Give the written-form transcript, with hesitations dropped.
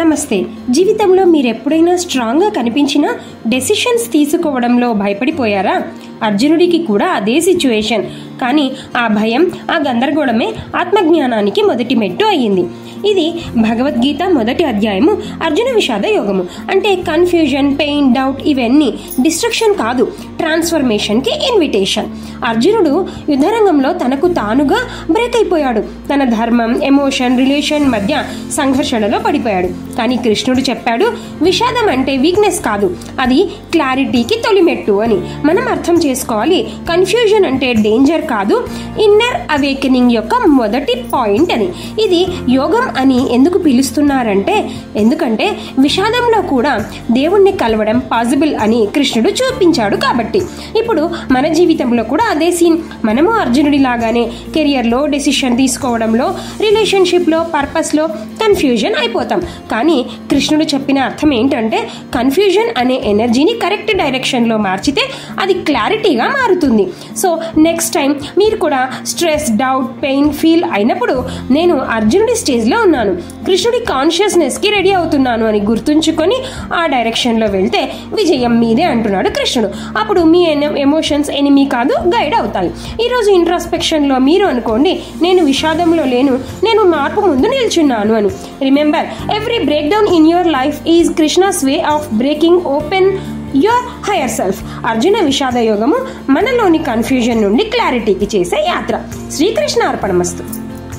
నమస్తే. జీవితంలో మీరు ఎప్పుడైనా స్ట్రాంగ్గా కనిపించినా డెసిషన్స్ తీసుకోవడంలో భయపడిపోయారా? అర్జునుడికి కూడా అదే సిచ్యువేషన్. కానీ ఆ భయం, ఆ గందరగోళమే ఆత్మజ్ఞానానికి మొదటి మెట్టు అయ్యింది. ఇది భగవద్గీత మొదటి అధ్యాయము అర్జున విషాద యోగము. అంటే కన్ఫ్యూజన్, పెయిన్, డౌట్ ఇవన్నీ డిస్ట్రక్షన్ కాదు, ట్రాన్స్ఫర్మేషన్కి ఇన్విటేషన్. అర్జునుడు యుద్ధరంగంలో తనకు తానుగా బ్రేక్ అయిపోయాడు. తన ధర్మం, ఎమోషన్, రిలేషన్ మధ్య సంఘర్షణలో పడిపోయాడు. కానీ కృష్ణుడు చెప్పాడు, విషాదం అంటే వీక్నెస్ కాదు, అది క్లారిటీకి తొలిమెట్టు అని. మనం అర్థం చేసుకోవాలి, కన్ఫ్యూజన్ అంటే డేంజర్ కాదు, ఇన్నర్ అవేకెనింగ్ యొక్క మొదటి పాయింట్ అని. ఇది యోగం అని ఎందుకు పిలుస్తున్నారంటే, ఎందుకంటే విషాదంలో కూడా దేవుణ్ణి కలవడం పాసిబుల్ అని కృష్ణుడు చూపించాడు కాబట్టి. ఇప్పుడు మన జీవితంలో కూడా అదే సీన్. మనము అర్జునుడి లాగానే కెరియర్లో డెసిషన్ తీసుకోవడంలో, రిలేషన్షిప్లో, పర్పస్లో కన్ఫ్యూజన్ అయిపోతాం. కానీ కృష్ణుడు చెప్పిన అర్థం ఏంటంటే, కన్ఫ్యూజన్ అనే ఎనర్జీని కరెక్ట్ డైరెక్షన్లో మార్చితే అది క్లారిటీగా మారుతుంది. సో నెక్స్ట్ టైం మీరు కూడా స్ట్రెస్, డౌట్, పెయిన్ ఫీల్ అయినప్పుడు నేను అర్జునుడి స్టేజ్లో ఉన్నాను, కృష్ణుడి కాన్షియస్నెస్కి రెడీ అవుతున్నాను అని గుర్తుంచుకొని ఆ డైరెక్షన్లో వెళ్తే విజయం మీదే అంటున్నాడు కృష్ణుడు. అప్పుడు మీ ఎమోషన్స్ ఎనిమీ కాదు, గైడ్ అవుతాయి. ఈరోజు ఇంట్రాస్పెక్షన్లో మీరు అనుకోండి, నేను విషాదంలో లేను, నేను మార్పు ముందు నిల్చున్నాను అని. Remember, every break down in your life is Krishna's way of breaking open your higher self. Arjuna విషాద యోగము మనలోని కన్ఫ్యూజన్ నుండి క్లారిటీకి చేసే యాత్ర. శ్రీకృష్ణ అర్పణమస్తు.